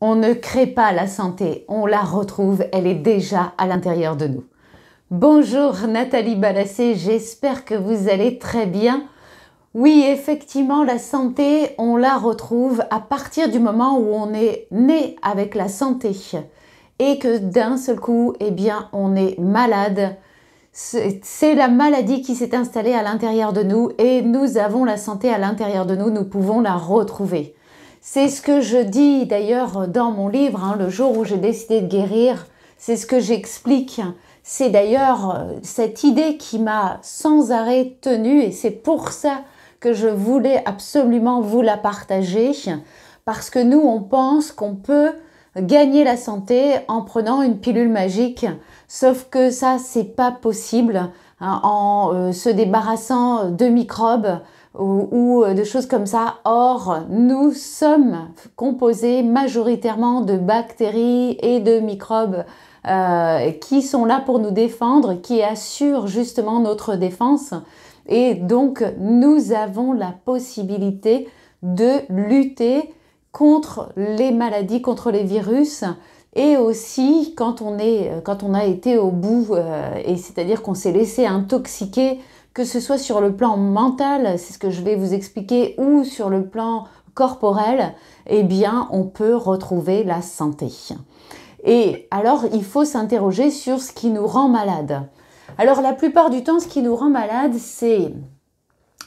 On ne crée pas la santé, on la retrouve, elle est déjà à l'intérieur de nous. Bonjour Nathalie Balassé, j'espère que vous allez très bien. Oui, effectivement, la santé, on la retrouve à partir du moment où on est né avec la santé et que d'un seul coup, eh bien, on est malade. C'est la maladie qui s'est installée à l'intérieur de nous et nous avons la santé à l'intérieur de nous, nous pouvons la retrouver. C'est ce que je dis d'ailleurs dans mon livre, le jour où j'ai décidé de guérir, c'est ce que j'explique. C'est d'ailleurs cette idée qui m'a sans arrêt tenue et c'est pour ça que je voulais absolument vous la partager, parce que nous, on pense qu'on peut gagner la santé en prenant une pilule magique, sauf que ça, c'est pas possible en se débarrassant de microbes ou de choses comme ça. Or, nous sommes composés majoritairement de bactéries et de microbes qui sont là pour nous défendre, qui assurent justement notre défense. Et donc, nous avons la possibilité de lutter contre les maladies, contre les virus, et aussi quand on a été au bout, et c'est-à-dire qu'on s'est laissé intoxiquer, que ce soit sur le plan mental, c'est ce que je vais vous expliquer, ou sur le plan corporel, eh bien, on peut retrouver la santé. Et alors, il faut s'interroger sur ce qui nous rend malade. Alors, la plupart du temps, ce qui nous rend malade, c'est...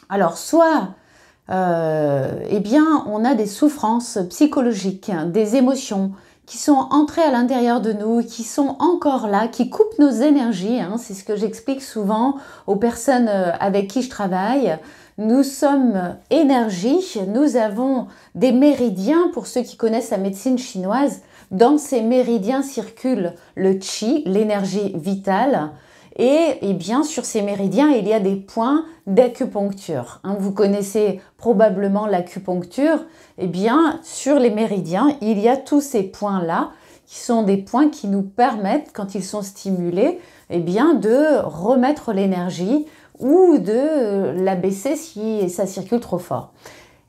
Alors, soit... eh bien, on a des souffrances psychologiques, des émotions qui sont entrées à l'intérieur de nous, qui sont encore là, qui coupent nos énergies. C'est ce que j'explique souvent aux personnes avec qui je travaille. Nous sommes énergie, nous avons des méridiens, pour ceux qui connaissent la médecine chinoise. Dans ces méridiens circule le qi, l'énergie vitale. Et bien sur ces méridiens, il y a des points d'acupuncture. Vous connaissez probablement l'acupuncture. Eh bien, sur les méridiens, il y a tous ces points-là, qui sont des points qui nous permettent, quand ils sont stimulés, eh bien, de remettre l'énergie ou de la baisser si ça circule trop fort.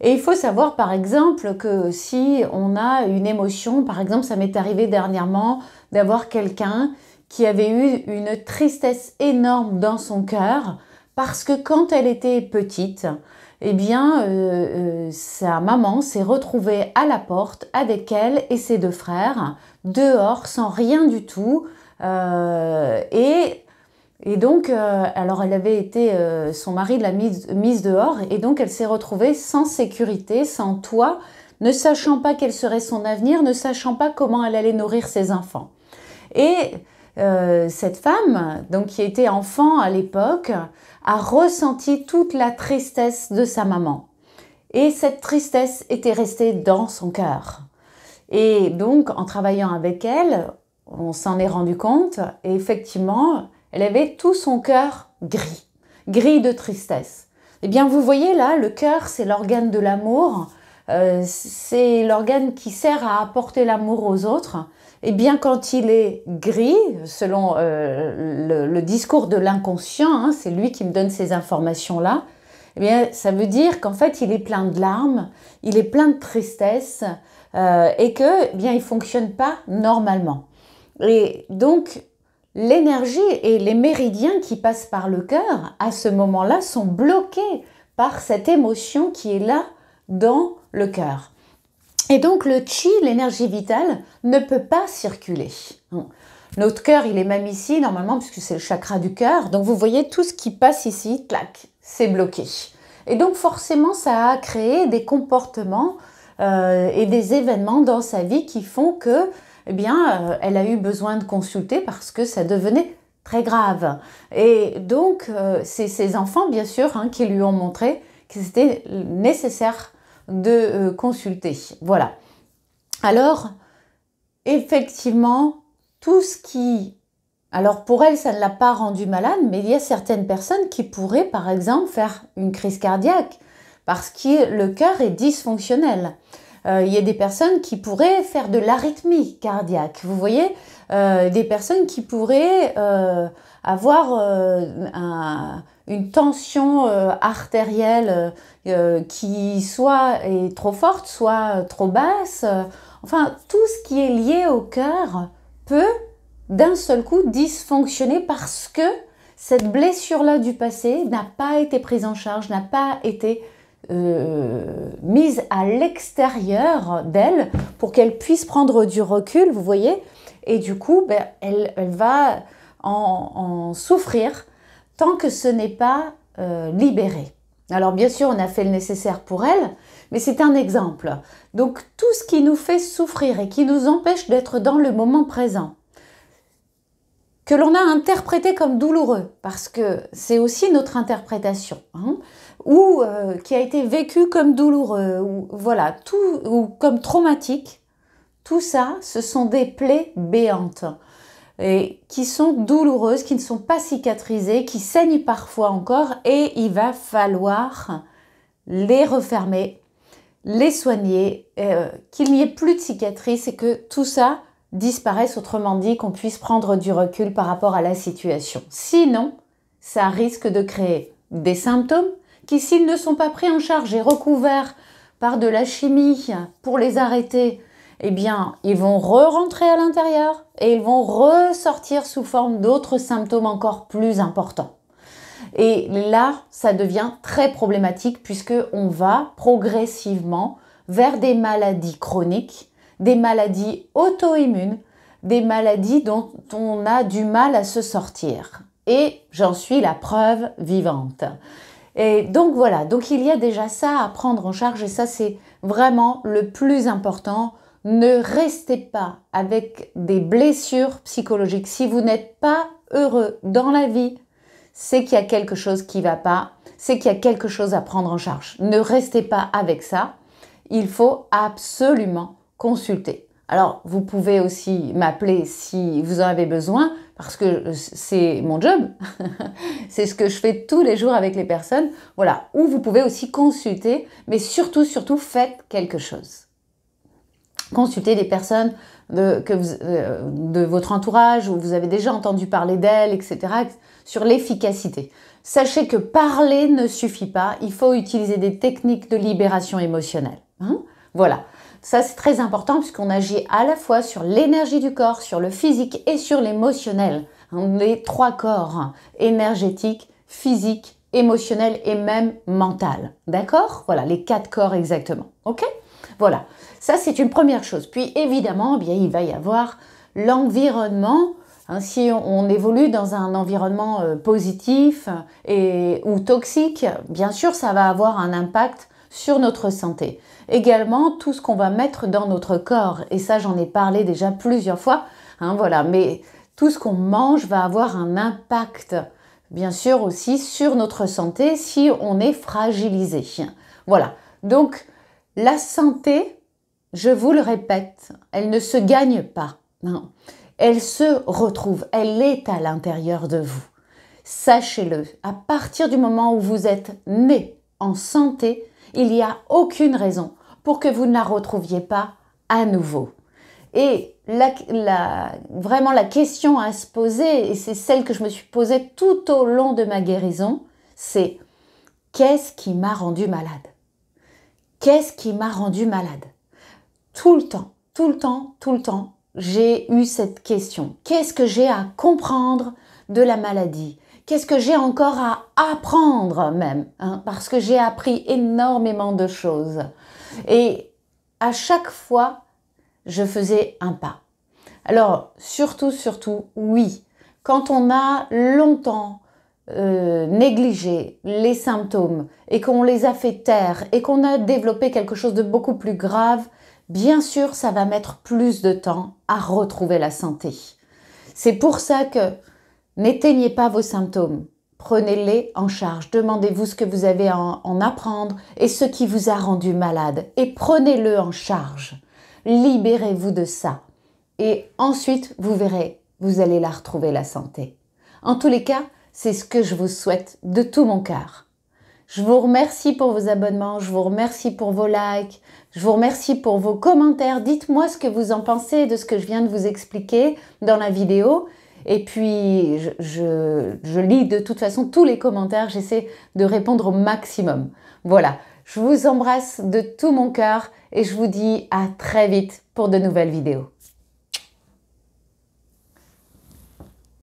Et il faut savoir, par exemple, que si on a une émotion, par exemple, ça m'est arrivé dernièrement d'avoir quelqu'un qui avait eu une tristesse énorme dans son cœur parce que quand elle était petite, eh bien, sa maman s'est retrouvée à la porte avec elle et ses deux frères, dehors, sans rien du tout. Et donc, alors elle avait été, son mari l'a mise dehors et donc elle s'est retrouvée sans sécurité, sans toit, ne sachant pas quel serait son avenir, ne sachant pas comment elle allait nourrir ses enfants. Et cette femme, donc qui était enfant à l'époque, a ressenti toute la tristesse de sa maman. Et cette tristesse était restée dans son cœur. Et donc, en travaillant avec elle, on s'en est rendu compte, et effectivement, elle avait tout son cœur gris de tristesse. Eh bien, vous voyez là, le cœur, c'est l'organe de l'amour, c'est l'organe qui sert à apporter l'amour aux autres. Eh bien, quand il est gris, selon le discours de l'inconscient, c'est lui qui me donne ces informations-là, eh bien, ça veut dire qu'en fait, il est plein de larmes, il est plein de tristesse et que, eh bien, il ne fonctionne pas normalement. Et donc, l'énergie et les méridiens qui passent par le cœur, à ce moment-là, sont bloqués par cette émotion qui est là dans le cœur. Et donc le qi, l'énergie vitale, ne peut pas circuler. Notre cœur, il est même ici, normalement, puisque c'est le chakra du cœur. Donc vous voyez, tout ce qui passe ici, clac, c'est bloqué. Et donc forcément, ça a créé des comportements et des événements dans sa vie qui font que, eh bien, elle a eu besoin de consulter parce que ça devenait très grave. Et donc, c'est ses enfants, bien sûr, qui lui ont montré que c'était nécessaire de consulter. Voilà. Alors, effectivement, tout ce qui... Alors, pour elle, ça ne l'a pas rendue malade, mais il y a certaines personnes qui pourraient, par exemple, faire une crise cardiaque parce que le cœur est dysfonctionnel. il y a des personnes qui pourraient faire de l'arythmie cardiaque. Vous voyez, des personnes qui pourraient avoir une tension artérielle qui soit est trop forte, soit trop basse. Enfin, tout ce qui est lié au cœur peut d'un seul coup dysfonctionner parce que cette blessure-là du passé n'a pas été prise en charge, n'a pas été mise à l'extérieur d'elle pour qu'elle puisse prendre du recul, vous voyez, et du coup, ben, elle va en souffrir tant que ce n'est pas libéré. Alors bien sûr, on a fait le nécessaire pour elle, mais c'est un exemple. Donc tout ce qui nous fait souffrir et qui nous empêche d'être dans le moment présent, que l'on a interprété comme douloureux, parce que c'est aussi notre interprétation, hein, ou qui a été vécu comme douloureux, ou voilà, tout, ou comme traumatique, tout ça, ce sont des plaies béantes et qui sont douloureuses, qui ne sont pas cicatrisées, qui saignent parfois encore, et il va falloir les refermer, les soigner, qu'il n'y ait plus de cicatrices et que tout ça disparaisse, autrement dit, qu'on puisse prendre du recul par rapport à la situation. Sinon, ça risque de créer des symptômes qui, s'ils ne sont pas pris en charge et recouverts par de la chimie pour les arrêter, eh bien, ils vont re-rentrer à l'intérieur et ils vont ressortir sous forme d'autres symptômes encore plus importants. Et là, ça devient très problématique puisqu'on va progressivement vers des maladies chroniques, des maladies auto-immunes, des maladies dont on a du mal à se sortir. Et j'en suis la preuve vivante. Et donc voilà, donc il y a déjà ça à prendre en charge et ça c'est vraiment le plus important. Ne restez pas avec des blessures psychologiques. Si vous n'êtes pas heureux dans la vie, c'est qu'il y a quelque chose qui ne va pas, c'est qu'il y a quelque chose à prendre en charge. Ne restez pas avec ça, il faut absolument consulter. Alors, vous pouvez aussi m'appeler si vous en avez besoin, parce que c'est mon job, c'est ce que je fais tous les jours avec les personnes. Voilà, ou vous pouvez aussi consulter, mais surtout, faites quelque chose. Consultez des personnes de votre entourage où vous avez déjà entendu parler d'elles, etc., sur l'efficacité. Sachez que parler ne suffit pas, il faut utiliser des techniques de libération émotionnelle. Hein? Voilà, ça c'est très important puisqu'on agit à la fois sur l'énergie du corps, sur le physique et sur l'émotionnel. Hein? Les trois corps, hein? Énergétique, physique, émotionnel et même mental. D'accord? Voilà, les 4 corps exactement. Ok? Voilà, ça c'est une première chose. Puis évidemment, eh bien, il va y avoir l'environnement. Hein, si on évolue dans un environnement positif ou toxique, bien sûr, ça va avoir un impact sur notre santé. Également, tout ce qu'on va mettre dans notre corps, et ça j'en ai parlé déjà plusieurs fois, hein, voilà, mais tout ce qu'on mange va avoir un impact, bien sûr aussi, sur notre santé si on est fragilisé. Voilà, donc la santé, je vous le répète, elle ne se gagne pas, non. Elle se retrouve, elle est à l'intérieur de vous. Sachez-le, à partir du moment où vous êtes né en santé, il n'y a aucune raison pour que vous ne la retrouviez pas à nouveau. Et vraiment la question à se poser, et c'est celle que je me suis posée tout au long de ma guérison, c'est qu'est-ce qui m'a rendu malade? Qu'est-ce qui m'a rendu malade? Tout le temps, j'ai eu cette question. Qu'est-ce que j'ai à comprendre de la maladie? Qu'est-ce que j'ai encore à apprendre même, hein? Parce que j'ai appris énormément de choses. Et à chaque fois, je faisais un pas. Alors, surtout, oui, quand on a longtemps négligé les symptômes et qu'on les a fait taire et qu'on a développé quelque chose de beaucoup plus grave, bien sûr, ça va mettre plus de temps à retrouver la santé. C'est pour ça que n'éteignez pas vos symptômes. Prenez-les en charge. Demandez-vous ce que vous avez à en apprendre et ce qui vous a rendu malade. Et prenez-le en charge. Libérez-vous de ça. Et ensuite, vous verrez, vous allez la retrouver, la santé. En tous les cas, c'est ce que je vous souhaite de tout mon cœur. Je vous remercie pour vos abonnements, je vous remercie pour vos likes, je vous remercie pour vos commentaires. Dites-moi ce que vous en pensez de ce que je viens de vous expliquer dans la vidéo. Et puis, je lis de toute façon tous les commentaires, j'essaie de répondre au maximum. Voilà, je vous embrasse de tout mon cœur et je vous dis à très vite pour de nouvelles vidéos.